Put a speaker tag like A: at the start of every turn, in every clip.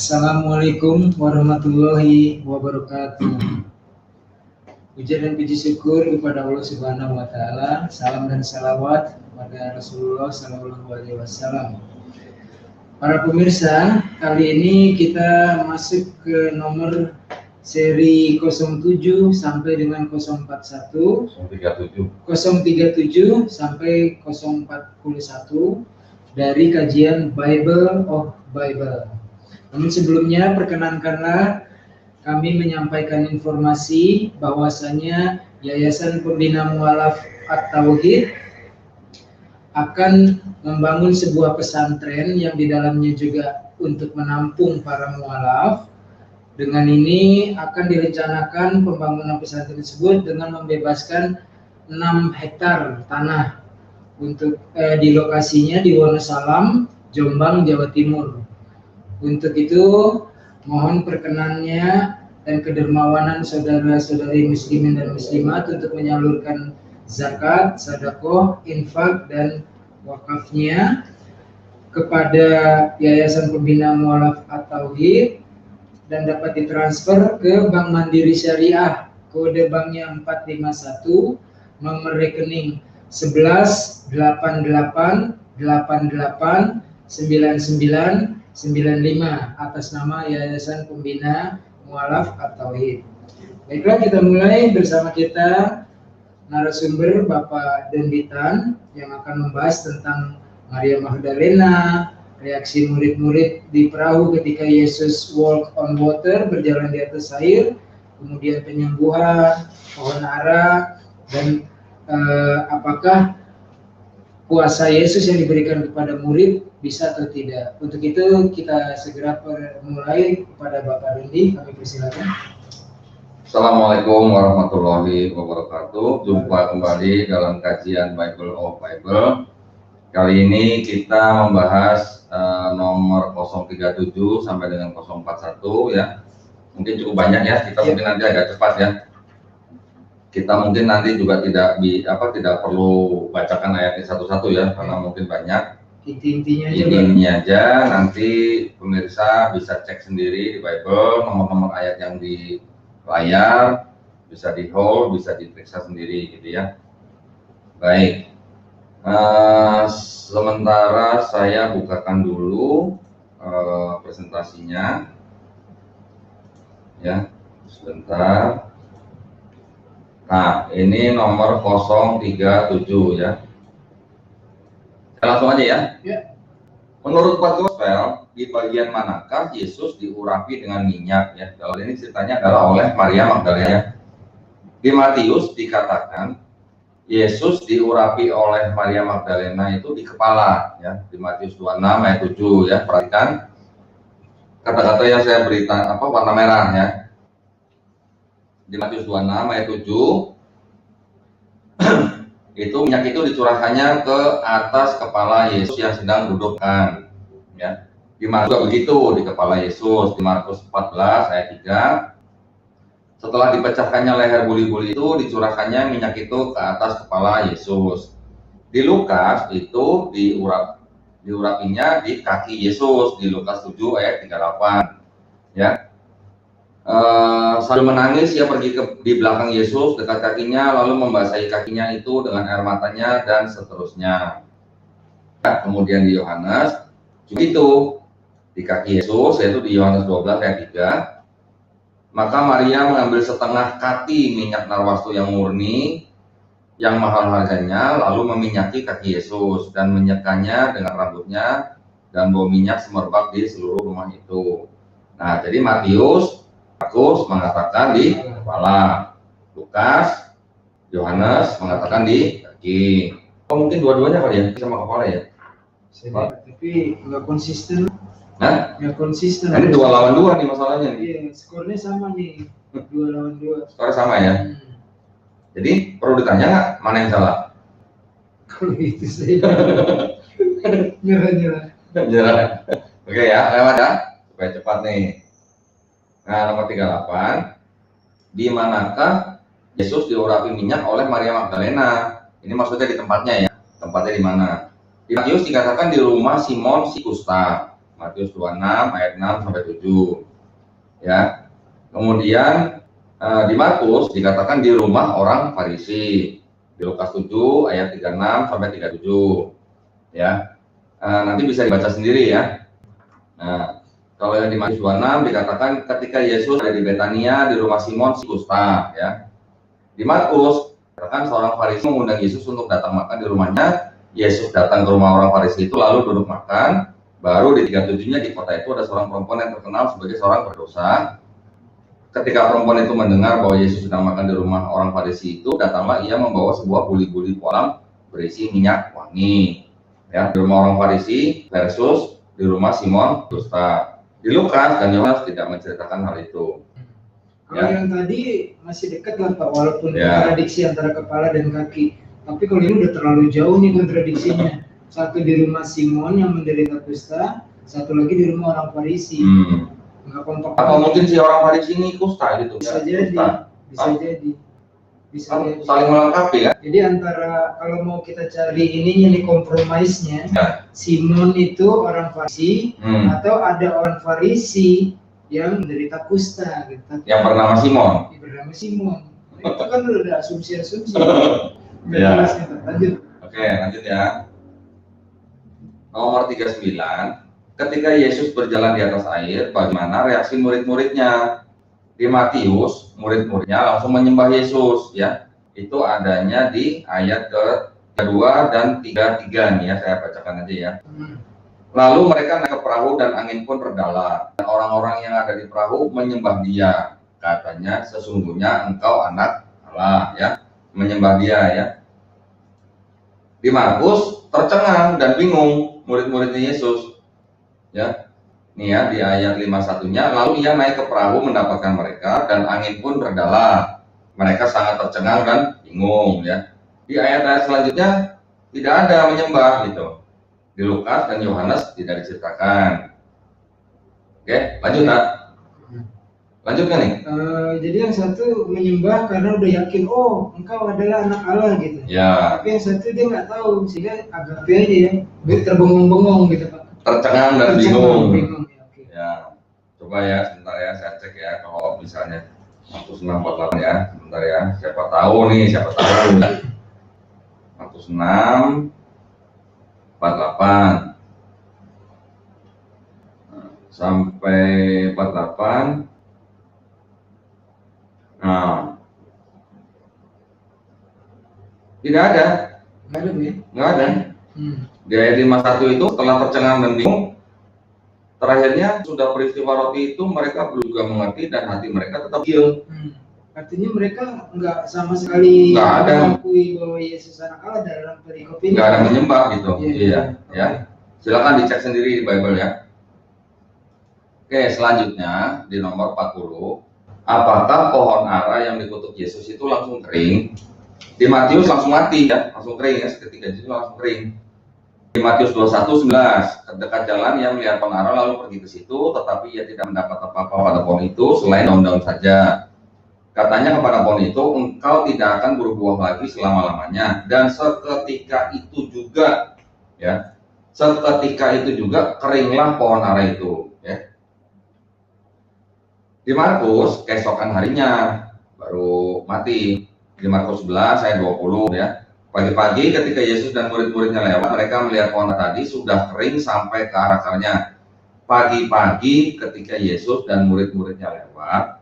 A: Assalamualaikum warahmatullahi wabarakatuh. Puja dan puji syukur kepada Allah Subhanahu wa taala. Salam dan salawat kepada Rasulullah sallallahu alaihi wasallam. Para pemirsa, kali ini kita masuk ke nomor seri 07 sampai dengan 041, 037 sampai 041 dari kajian Bible of Bible. Namun sebelumnya perkenankanlah kami menyampaikan informasi bahwasanya Yayasan Pembina Mualaf At-Tauhid akan membangun sebuah pesantren yang di dalamnya juga untuk menampung para mualaf. Dengan ini akan direncanakan pembangunan pesantren tersebut dengan membebaskan 6 hektar tanah untuk di lokasinya di Wonosalam, Jombang, Jawa Timur. Untuk itu mohon perkenannya dan kedermawanan saudara-saudari muslimin dan muslimat untuk menyalurkan zakat, sedekah, infak dan wakafnya kepada Yayasan Pembina Mualaf At-Tauhid dan dapat ditransfer ke Bank Mandiri Syariah, kode banknya 451, nomor rekening 1188889995 atas nama Yayasan Pembina Mualaf At-Tauhid. Baiklah, kita mulai bersama kita narasumber Bapak Denditan yang akan membahas tentang Maria Magdalena, reaksi murid-murid di perahu ketika Yesus walk on water, berjalan di atas air, kemudian penyembuhan, pohon ara, dan apakah kuasa Yesus yang diberikan kepada murid bisa atau tidak. Untuk itu kita segera mulai kepada Bapak Dendi, kami persilakan.
B: Assalamualaikum warahmatullahi wabarakatuh. Jumpa kembali dalam kajian Bible of Bible. Kali ini kita membahas nomor 037 sampai dengan 041 ya. Mungkin cukup banyak ya, kita mungkin nanti agak cepat ya. Kita mungkin nanti juga tidak perlu bacakan ayatnya satu-satu ya, karena mungkin banyak. Intinya aja nanti pemirsa bisa cek sendiri di Bible, nomor-nomor ayat yang di layar bisa di hold, bisa diperiksa sendiri gitu ya. Baik, sementara saya bukakan dulu presentasinya ya, sebentar. Nah, ini nomor 037 ya. Langsung aja ya. Menurut Pak Gospel, di bagian manakah Yesus diurapi dengan minyak ya? Kalau ini ceritanya adalah oleh Maria Magdalena. Di Matius dikatakan Yesus diurapi oleh Maria Magdalena itu di kepala ya. Di Matius 26 ayat 7 ya. Perhatikan kata-kata yang saya berikan warna merah ya. Di Matius 26 ayat 7 itu minyak itu dicurahkannya ke atas kepala Yesus yang sedang dudukkan ya. Di Markus begitu di kepala Yesus. Di Markus 14 ayat 3 setelah dipecahkannya leher buli-buli itu dicurahkannya minyak itu ke atas kepala Yesus. Di Lukas itu diurapinya di kaki Yesus di Lukas 7 ayat 38 ya. Sambil menangis ia pergi di belakang Yesus dekat kakinya lalu membasahi kakinya itu dengan air matanya dan seterusnya. Kemudian di Yohanes begitu di kaki Yesus, yaitu di Yohanes 12 ayat 3. Maka Maria mengambil setengah kati minyak narwastu yang murni yang mahal harganya lalu meminyaki kaki Yesus dan menyekanya dengan rambutnya dan bau minyak semerbak di seluruh rumah itu. Nah, jadi Markus mengatakan di kepala, Lukas, Yohanes mengatakan di kaki. Oh, mungkin dua-duanya kali ya, sama kepala ya.
A: Tapi nggak konsisten.
B: Nah,
A: Nggak konsisten.
B: Ini 2 lawan 2 nih masalahnya nih.
A: Iya, skornya sama nih, 2 lawan 2.
B: Skornya sama ya. Jadi perlu ditanya nggak mana yang salah?
A: Kalau itu saya nyerah.
B: Oke ya, lewat ya, supaya cepat nih. Nah, nomor 38, di manakah Yesus diurapi minyak oleh Maria Magdalena? Ini maksudnya di tempatnya ya. Tempatnya di mana? Di Matius dikatakan di rumah Simon si Kusta. Matius 26 ayat 6 sampai 7. Ya. Kemudian di Markus dikatakan di rumah orang Farisi. Di Lukas 7 ayat 36 sampai 37. Ya. Nanti bisa dibaca sendiri ya. Nah, kalau yang di Matius 26 dikatakan ketika Yesus ada di Betania di rumah Simon si kusta, ya. Di Markus dikatakan seorang Farisi mengundang Yesus untuk datang makan di rumahnya. Yesus datang ke rumah orang Farisi itu lalu duduk makan. Baru di 37-nya di kota itu ada seorang perempuan yang terkenal sebagai seorang berdosa. Ketika perempuan itu mendengar bahwa Yesus sedang makan di rumah orang Farisi itu, datanglah ia membawa sebuah buli-buli kolam berisi minyak wangi. Ya, di rumah orang Farisi versus di rumah Simon dusta. Di Lukas dan Yohanes tidak menceritakan hal itu.
A: Kalau yang tadi masih dekat lah Pak, walaupun kontradiksi antara kepala dan kaki. Tapi kalau ini udah terlalu jauh nih kontradiksinya. Satu di rumah Simon yang menderita kusta, satu lagi di rumah orang Farisi. Enggak kompak.
B: Atau mungkin si orang Farisi ini kusta gitu.
A: Bisa jadi. Bisa jadi. Bisa jadi.
B: Saling melengkapi ya.
A: Jadi antara kalau mau kita cari ininya nih kompromisnya, Simon itu orang Farisi atau ada orang Farisi yang menderita kusta gitu.
B: Yang bernama Simon.
A: Bernama Simon. Itu kan udah asumsi-asumsi.
B: Ya.
A: Lanjut.
B: Oke, lanjut ya. Nomor 39. Ketika Yesus berjalan di atas air, bagaimana reaksi murid-muridnya? Di Matius, murid-muridnya langsung menyembah Yesus, ya. Itu adanya di ayat ke-2 dan 33 nih ya, saya bacakan aja ya. Lalu mereka naik ke perahu dan angin pun redalah. Dan orang-orang yang ada di perahu menyembah Dia. Katanya, sesungguhnya Engkau anak Allah, ya. Menyembah Dia, ya. Di Markus tercengang dan bingung murid-muridnya Yesus, ya. Nih ya, di ayat 51-nya, lalu ia naik ke perahu mendapatkan mereka dan angin pun redalah. Mereka sangat tercengang dan bingung ya. Di ayat-ayat selanjutnya tidak ada menyembah gitu. Di Lukas dan Yohanes tidak diceritakan. Oke, lanjut Nak. Lanjutkan nih.
A: Jadi yang satu menyembah karena udah yakin, oh engkau adalah anak Allah gitu.
B: Ya.
A: Tapi yang satu dia nggak tahu, sehingga agak aja ya, terbengong-bengong gitu Pak.
B: Tercengang dan bingung.
A: Ya.
B: Coba ya, sebentar ya, saya cek ya kalau misalnya Markus 6:48 ya, sebentar ya. Siapa tahu nih, siapa tahu. Markus 6:48 sampai 48. Nah, tidak ada.
A: Nggak ada ya?
B: Nggak ada. Di ayat 51 itu setelah tercengang dan bingung, terakhirnya sudah peristiwa roti itu mereka juga mengerti dan hati mereka tetap diam.
A: Artinya mereka nggak sama sekali mengakui bahwa Yesus anak Allah dalam perikop ini.
B: Nggak ada menyembah gitu. Iya. Ya. Silakan dicek sendiri di Bible ya. Oke, selanjutnya di nomor 40. Apakah pohon ara yang dikutuk Yesus itu langsung kering? Di Matius langsung mati ya, langsung kering ya, ketika itu langsung kering. Di Matius 21:11, terdekat jalan yang melihat pohon ara lalu pergi ke situ, tetapi ia tidak mendapat apa-apa pada pohon itu selain daun-daun saja. Katanya kepada pohon itu, engkau tidak akan berbuah lagi selama-lamanya. Dan seketika itu juga, ya, seketika itu juga keringlah pohon ara itu. Ya. Di Markus, keesokan harinya baru mati. Di Markus 11 ayat 20 ya. Pagi-pagi ketika Yesus dan murid-muridnya lewat, mereka melihat pohon tadi sudah kering sampai ke akar-akarnya. Pagi-pagi ketika Yesus dan murid-muridnya lewat,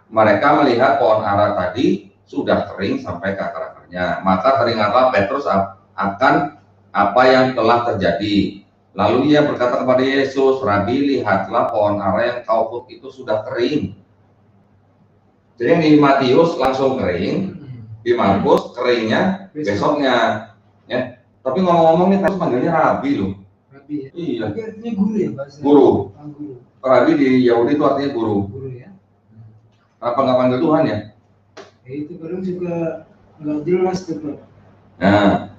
B: mereka melihat pohon ara tadi sudah kering sampai ke akar-akarnya. Maka teringatlah Petrus akan apa yang telah terjadi. Lalu ia berkata kepada Yesus, Rabi, lihatlah pohon ara yang kau kutuk itu sudah kering. Jadi yang di Matius langsung kering, di Markus keringnya besoknya. Ya. Tapi ngomong-ngomong nih, Petrus manggilnya Rabi loh.
A: Rabi ya?
B: Iya.
A: Tapi artinya guru ya bahasa?
B: Guru.
A: Guru.
B: Rabi di Yahudi itu artinya guru.
A: Guru ya?
B: Apa nggak panggil Tuhan ya?
A: Itu kadang juga nggak jelas tuh Pak.
B: Nah,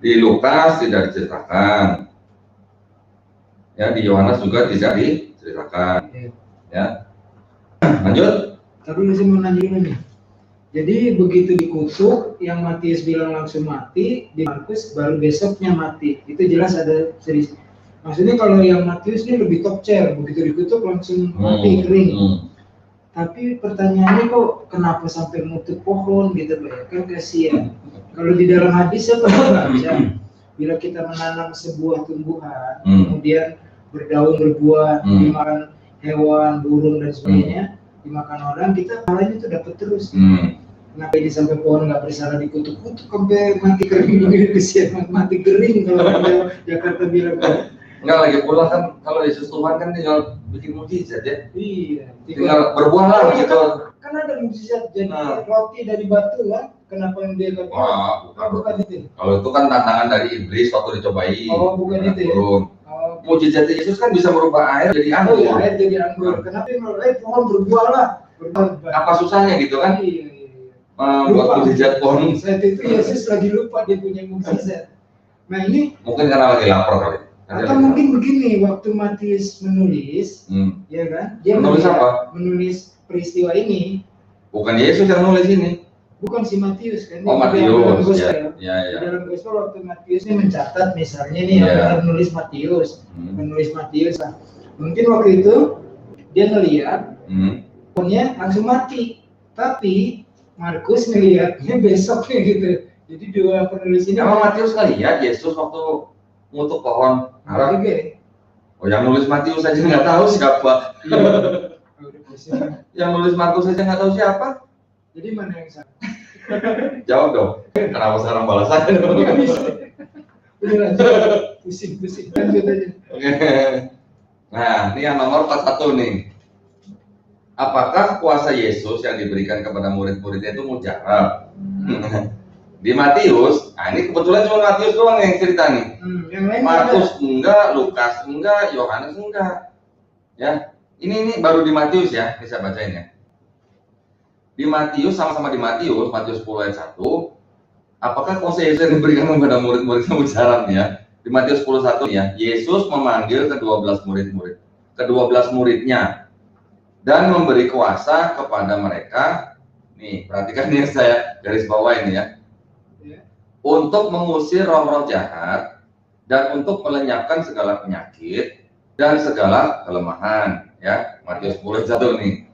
B: di Lukas tidak diceritakan. Ya, di Yohanes juga tidak diceritakan. Ya. Lanjut.
A: Tapi saya mau nanya dulu nih. Jadi begitu dikutuk, yang Matius bilang langsung mati, di Markus baru besoknya mati. Itu jelas ada selisih. Maksudnya kalau yang Matius ini lebih top chair, begitu dikutuk langsung mati kering. Tapi pertanyaannya kok kenapa sampai ngutuk pohon gitu Pak ya? Kan kasihan. Kalau di dalam hadis saya pernah baca, bila kita menanam sebuah tumbuhan, kemudian berdaun berbuah, dimakan hewan, burung dan sebagainya, dimakan orang, kita pahalanya itu dapat terus. Kenapa ini sampai pohon nggak bersalah dikutuk-kutuk sampai mati kering begitu kesian, mati kering kalau Jakarta bilang.
B: Enggak, lagi pula kan kalau Yesus Tuhan kan tinggal bikin mukjizat ya.
A: Iya.
B: Tinggal berbuah lah gitu.
A: Kan ada mukjizat jadi roti dari batu kan? Kenapa yang dia katakan?
B: Wah,
A: bukan itu.
B: Kalau itu kan tantangan dari iblis waktu dicobai.
A: Oh, bukan itu ya.
B: Mukjizat Yesus kan bisa merubah air jadi anggur.
A: Oh, air jadi anggur. Kenapa pohon berbuah lah?
B: Apa susahnya gitu kan?
A: Iya.
B: Buat mukjizat pohon.
A: Saat itu Yesus lagi lupa dia punya mukjizat. Nah ini
B: mungkin karena lagi lapar kali.
A: Atau mungkin begini, waktu Matius menulis, ya kan? Dia
B: menulis apa?
A: Menulis peristiwa ini.
B: Bukan Yesus yang nulis ini.
A: Bukan si Matius kan?
B: Oh, Matius.
A: Ya. Dalam gospel waktu Matius ini mencatat misalnya nih, yang menulis Matius, menulis Matius. Nah, mungkin waktu itu dia ngelihat, pohonnya langsung mati. Tapi Markus ngelihatnya besoknya gitu. Jadi dua penulis ini.
B: Emang Matius ngelihat Yesus waktu ngutuk pohon arah? Oh, yang nulis Matius saja nggak tahu siapa. Yang nulis Markus saja nggak tahu siapa.
A: Jadi mana yang salah?
B: Jawab dong. Kenapa sekarang balasannya?
A: Udah lanjut. Pusing-pusing. Lanjut aja.
B: Oke. Nah, ini yang nomor 41 nih. Apakah kuasa Yesus yang diberikan kepada murid-muridnya itu mujarab? Di Matius, nah ini kebetulan cuma Matius doang yang cerita nih. Markus enggak, Lukas enggak, Yohanes enggak. Ya, ini baru di Matius ya, ini saya bacain ya. Di Matius, sama-sama di Matius 10 ayat 1. Apakah kuasa Yesus yang diberikan kepada murid-muridnya mujarab ya? Di Matius 10:1 ya, Yesus memanggil ke-12 muridnya dan memberi kuasa kepada mereka. Nih, perhatikan yang saya garis bawah ini ya. Untuk mengusir roh-roh jahat dan untuk melenyapkan segala penyakit dan segala kelemahan ya. Matius 10:1 nih.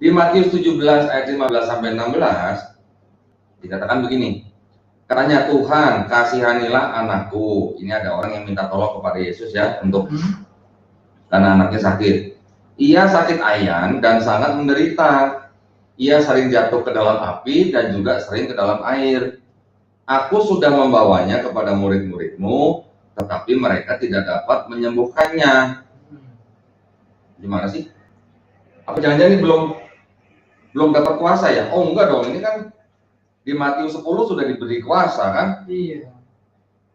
B: Di Matius 17 ayat 15 sampai 16 dikatakan begini. Katanya, Tuhan, kasihanilah anakku. Ini ada orang yang minta tolong kepada Yesus ya untuk karena anaknya sakit. Ia sakit ayan dan sangat menderita. Ia sering jatuh ke dalam api dan juga sering ke dalam air. Aku sudah membawanya kepada murid-muridmu, tetapi mereka tidak dapat menyembuhkannya. Gimana sih? Apa jangan-jangan ini belum dapat kuasa ya? Oh enggak dong, ini kan di Matius 10 sudah diberi kuasa kan?
A: Iya.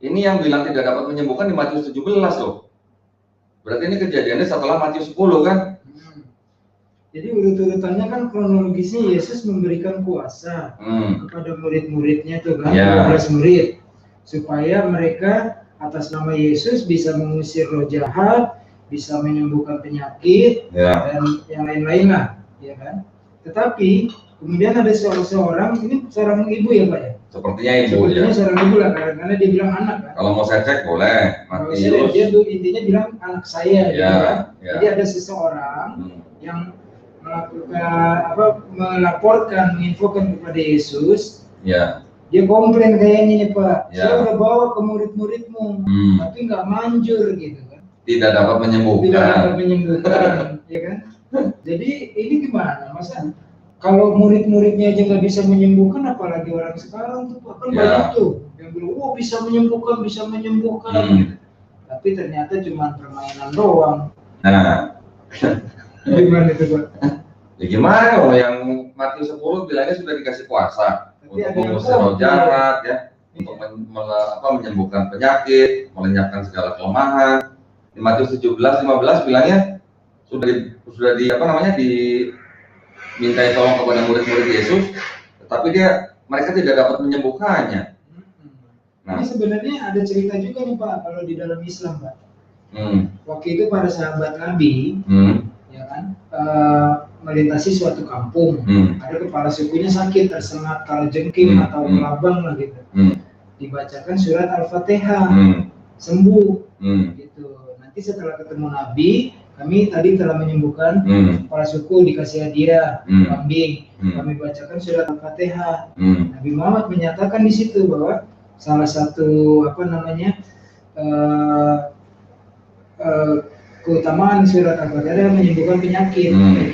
B: Ini yang bilang tidak dapat menyembuhkan di Matius 17 loh. Berarti ini kejadiannya setelah Matius 10 kan?
A: Jadi urut-urutannya kan kronologisnya Yesus memberikan kuasa kepada murid-muridnya tuh kan, 12 murid, supaya mereka atas nama Yesus bisa mengusir roh jahat, bisa menyembuhkan penyakit dan yang lain-lain lah, ya kan? Tetapi kemudian ada seorang ini seorang ibu ya Pak ya?
B: Sepertinya ibu.
A: Sepertinya seorang ibu lah, karena dia bilang anak kan?
B: Kalau mau saya cek boleh.
A: Matius. Dia tuh intinya bilang anak saya, gitu kan? Jadi ada seseorang yang melaporkan, menginfokan kepada Yesus.
B: Ya.
A: Dia komplain kayaknya nih Pak. Saya udah bawa ke murid-muridmu, tapi nggak manjur gitu kan.
B: Tidak dapat menyembuhkan.
A: Tidak dapat menyembuhkan, ya kan? Jadi ini gimana, Masa? Kalau murid-muridnya aja nggak bisa menyembuhkan, apalagi orang sekarang tuh Pak, kan banyak tuh yang bilang, oh bisa menyembuhkan. Gitu. Tapi ternyata cuma permainan doang.
B: Nah.
A: Gimana itu Pak?
B: Ya gimana loh, yang Matius 10 bilangnya sudah dikasih kuasa untuk mengusir roh jahat ya, untuk menyembuhkan penyakit, melenyapkan segala kelemahan. Di Matius 17:15 bilangnya sudah dimintai tolong kepada murid-murid Yesus, tetapi mereka tidak dapat menyembuhkannya.
A: Nah, ini sebenarnya ada cerita juga nih Pak kalau di dalam Islam Pak. Waktu itu para sahabat Nabi ya kan, melintasi suatu kampung, ada kepala sukunya sakit, tersengat kalajengking atau kelabang lah gitu. Dibacakan surat Al-Fatihah sembuh. Gitu. Nanti setelah ketemu Nabi, kami tadi telah menyembuhkan kepala suku, dikasih hadiah kambing. Kami bacakan surat Al-Fatihah. Nabi Muhammad menyatakan di situ bahwa salah satu keutamaan surat Al-Fatihah menyembuhkan penyakit. Gitu.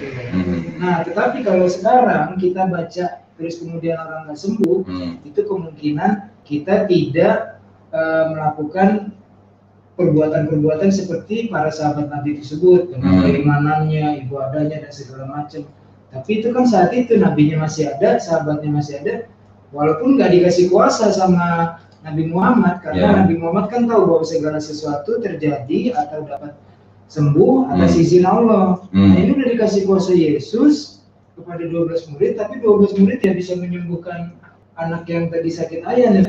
A: Nah, tetapi kalau sekarang kita baca terus kemudian orang nggak sembuh, itu kemungkinan kita tidak melakukan perbuatan-perbuatan seperti para sahabat Nabi tersebut, dengan keimanannya, ibadahnya dan segala macam. Tapi itu kan saat itu nabinya masih ada, sahabatnya masih ada, walaupun nggak dikasih kuasa sama Nabi Muhammad, karena Nabi Muhammad kan tahu bahwa segala sesuatu terjadi atau dapat sembuh atas izin Allah. Nah, ini udah dikasih kuasa Yesus kepada 12 murid, tapi 12 murid ya bisa menyembuhkan anak yang tadi sakit ayan.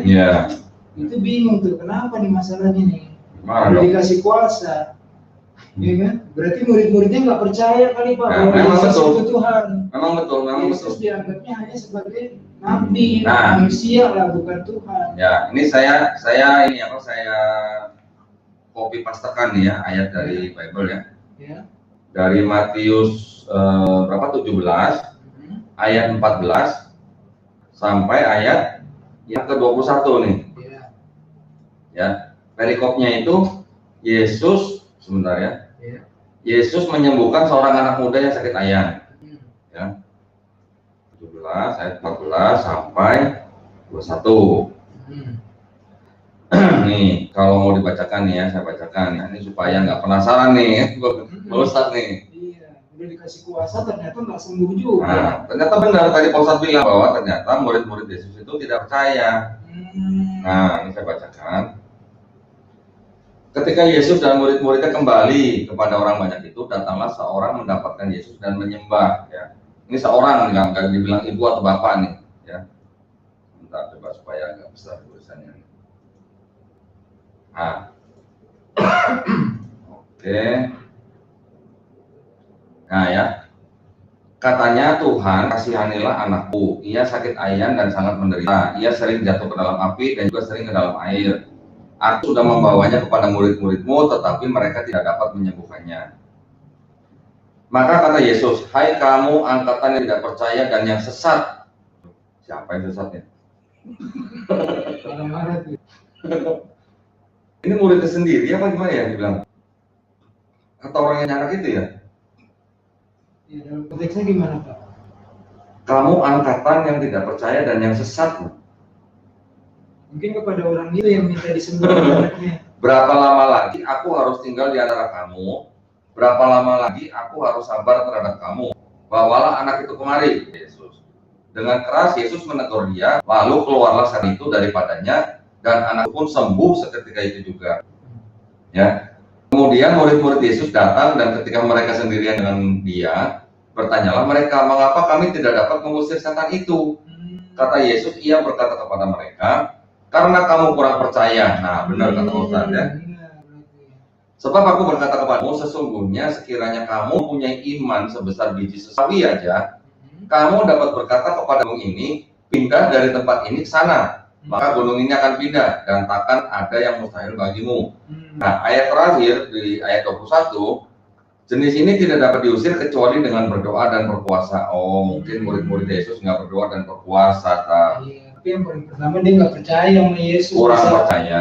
A: Itu bingung tuh, kenapa nih masalahnya nih? Udah dikasih kuasa, ya kan? Berarti murid-muridnya nggak percaya kali Pak bahwa Yesus itu Tuhan.
B: Memang betul.
A: Yesus dianggapnya hanya sebagai nabi, manusia lah, bukan Tuhan.
B: Ya, ini saya copy pastekan nih ya ayat dari Bible ya. Dari Matius 17 ayat 14 sampai ayat yang ke-21 nih. Ya, perikopnya itu Yesus sebentar ya. Yesus menyembuhkan seorang anak muda yang sakit ayan. Ya. 17 ayat 14 sampai 21. Nih, kalau mau dibacakan nih ya, saya bacakan. Nah, ini supaya nggak penasaran nih, Pak Ustadz nih.
A: Iya, udah dikasih kuasa ternyata nggak sembuh juga.
B: Nah, ternyata benar tadi Pak Ustadz bilang bahwa ternyata murid-murid Yesus itu tidak percaya. Nah, ini saya bacakan. Ketika Yesus dan murid-muridnya kembali kepada orang banyak itu, datanglah seorang mendapatkan Yesus dan menyembah. Ya, ini seorang, nggak dibilang ibu atau bapak nih. Ya, bentar coba supaya agak besar tulisannya. Nah, oke. Nah ya, katanya Tuhan kasihanilah anakku. Ia sakit ayan dan sangat menderita. Ia sering jatuh ke dalam api dan juga sering ke dalam air. Aku sudah membawanya kepada murid-muridmu, tetapi mereka tidak dapat menyembuhkannya. Maka kata Yesus, hai kamu angkatan yang tidak percaya dan yang sesat. Siapa yang sesatnya? Ini muridnya sendiri apa gimana ya dibilang? Atau orang yang nyarak itu ya?
A: Ya, dalam konteksnya gimana Pak?
B: Kamu angkatan yang tidak percaya dan yang sesat.
A: Mungkin kepada orang itu yang minta disembuhkan anaknya.
B: Berapa lama lagi aku harus tinggal di antara kamu? Berapa lama lagi aku harus sabar terhadap kamu? Bawalah anak itu kemari, Yesus. Dengan keras Yesus menegur dia, lalu keluarlah sang itu daripadanya, dan anak pun sembuh seketika itu juga. Ya. Kemudian murid-murid Yesus datang dan ketika mereka sendirian dengan dia, bertanyalah mereka, mengapa kami tidak dapat mengusir setan itu? Kata Yesus, ia berkata kepada mereka, karena kamu kurang percaya. Nah, benar kata Ustaz ya. Sebab aku berkata kepadamu, sesungguhnya sekiranya kamu punya iman sebesar biji sesawi aja, kamu dapat berkata kepada gunung ini, pindah dari tempat ini ke sana. Maka gunung ini akan pindah dan takkan ada yang mustahil bagimu. Nah, ayat terakhir di ayat 21, jenis ini tidak dapat diusir kecuali dengan berdoa dan berpuasa. Oh, mungkin murid-murid Yesus nggak berdoa dan berpuasa.
A: Tapi yang paling pertama dia nggak percaya sama Yesus.
B: Kurang percaya.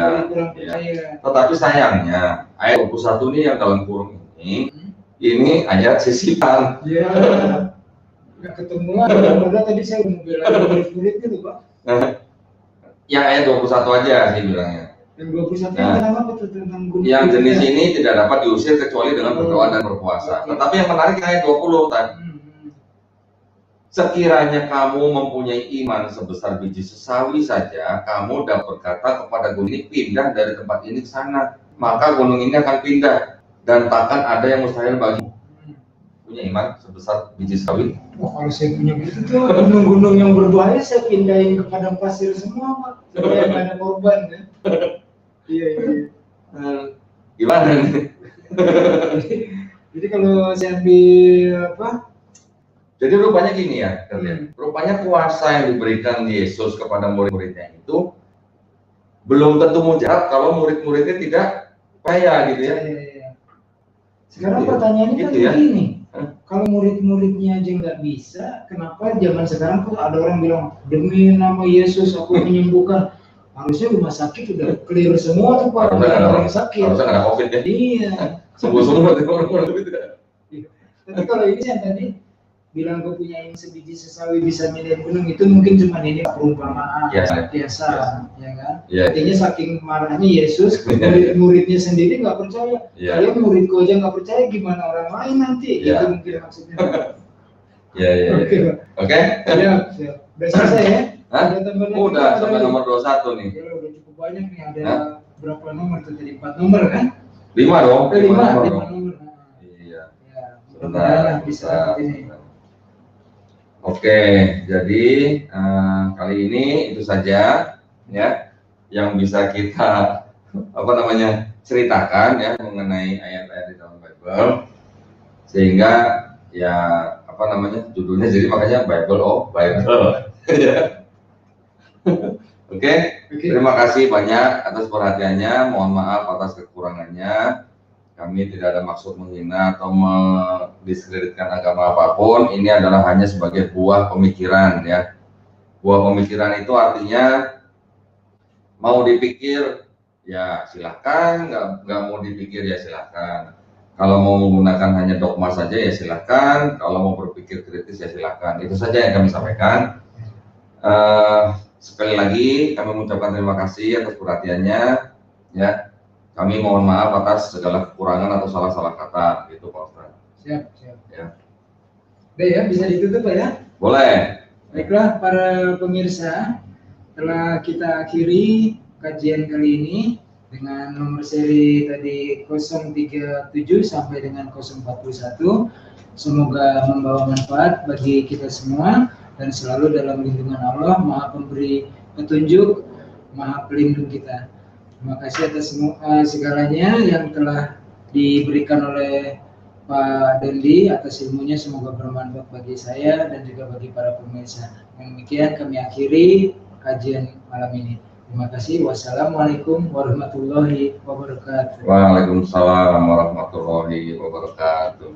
A: Ya.
B: Tetapi sayangnya ayat 21 ini yang dalam kurung ini ayat sisipan.
A: Iya. Nggak ketemu lagi. Padahal tadi saya mau bilang murid-murid itu Pak.
B: Yang ayat 21 aja sih bilangnya.
A: Yang 21 tentang apa tuh? Tentang gunung.
B: Yang jenis ini tidak dapat diusir kecuali dengan berdoa dan berpuasa. Tetapi yang menarik ayat 20 tadi. Sekiranya kamu mempunyai iman sebesar biji sesawi saja, kamu dapat berkata kepada gunung ini pindah dari tempat ini ke sana, maka gunung ini akan pindah dan takkan ada yang mustahil bagimu. Punya iman sebesar biji sesawi?
A: Wah, kalau saya punya gitu tuh gunung-gunung yang berbahaya saya pindahin ke padang pasir semua Pak, supaya nggak ada korban kan. Iya.
B: Gimana nih?
A: Jadi kalau saya ambil apa?
B: Jadi rupanya gini ya, rupanya kuasa yang diberikan Yesus kepada murid-muridnya itu belum tentu mujarab kalau murid-muridnya tidak payah gitu ya.
A: Sekarang
B: Gitu ya.
A: pertanyaannya kan
B: Gitu ya.
A: begini, kalau murid-muridnya aja nggak bisa, kenapa zaman sekarang tuh ada orang bilang demi nama Yesus aku menyembuhkan? Harusnya rumah sakit udah clear semua tuh Pak,
B: Harusnya
A: orang yang sakit.
B: Harusnya nggak ada COVID ya.
A: Iya.
B: Sembuh semua tuh orang-orang itu.
A: Tapi kalau ini yang tadi bilang gue punya yang sebiji sesawi bisa milihan gunung, itu mungkin cuma ini perumpamaan biasa, ya kan?
B: Ya.
A: Artinya saking marahnya Yesus, murid-muridnya sendiri nggak percaya.
B: Ya.
A: Kalian muridku aja nggak percaya, gimana orang lain nanti?
B: Ya.
A: Itu mungkin maksudnya.
B: Ya. Oke.
A: Siap. Udah selesai ya?
B: Hah? Udah sampai
A: ada
B: nomor 21 nih.
A: Ya, udah cukup banyak nih, ada berapa nomor tuh tadi? 4 nomor kan?
B: 5 dong.
A: 5 nomor.
B: Iya.
A: Ya,
B: Sebentar.
A: bisa ini.
B: Oke, jadi kali ini itu saja ya yang bisa kita ceritakan ya mengenai ayat-ayat di dalam Bible, sehingga ya judulnya jadi makanya Bible of Bible. Oke, terima kasih banyak atas perhatiannya. Mohon maaf atas kekurangannya. Kami tidak ada maksud menghina atau mendiskreditkan agama apapun. Ini adalah hanya sebagai buah pemikiran ya. Buah pemikiran itu artinya mau dipikir ya silahkan, nggak mau dipikir ya silahkan. Kalau mau menggunakan hanya dogma saja ya silahkan. Kalau mau berpikir kritis ya silahkan. Itu saja yang kami sampaikan. Sekali lagi kami mengucapkan terima kasih atas perhatiannya ya. Kami mohon maaf atas segala kekurangan atau salah-salah kata gitu Pak Ustaz.
A: Siap.
B: Ya.
A: Udah ya, bisa ditutup Pak ya?
B: Boleh.
A: Baiklah para pemirsa, telah kita akhiri kajian kali ini dengan nomor seri tadi 037 sampai dengan 041. Semoga membawa manfaat bagi kita semua dan selalu dalam lindungan Allah, Maha Pemberi petunjuk, Maha Pelindung kita. Terima kasih atas segalanya yang telah diberikan oleh Pak Dendi atas ilmunya, semoga bermanfaat bagi saya dan juga bagi para pemirsa. Demikian kami akhiri kajian malam ini. Terima kasih. Wassalamualaikum warahmatullahi wabarakatuh.
B: Waalaikumsalam warahmatullahi wabarakatuh.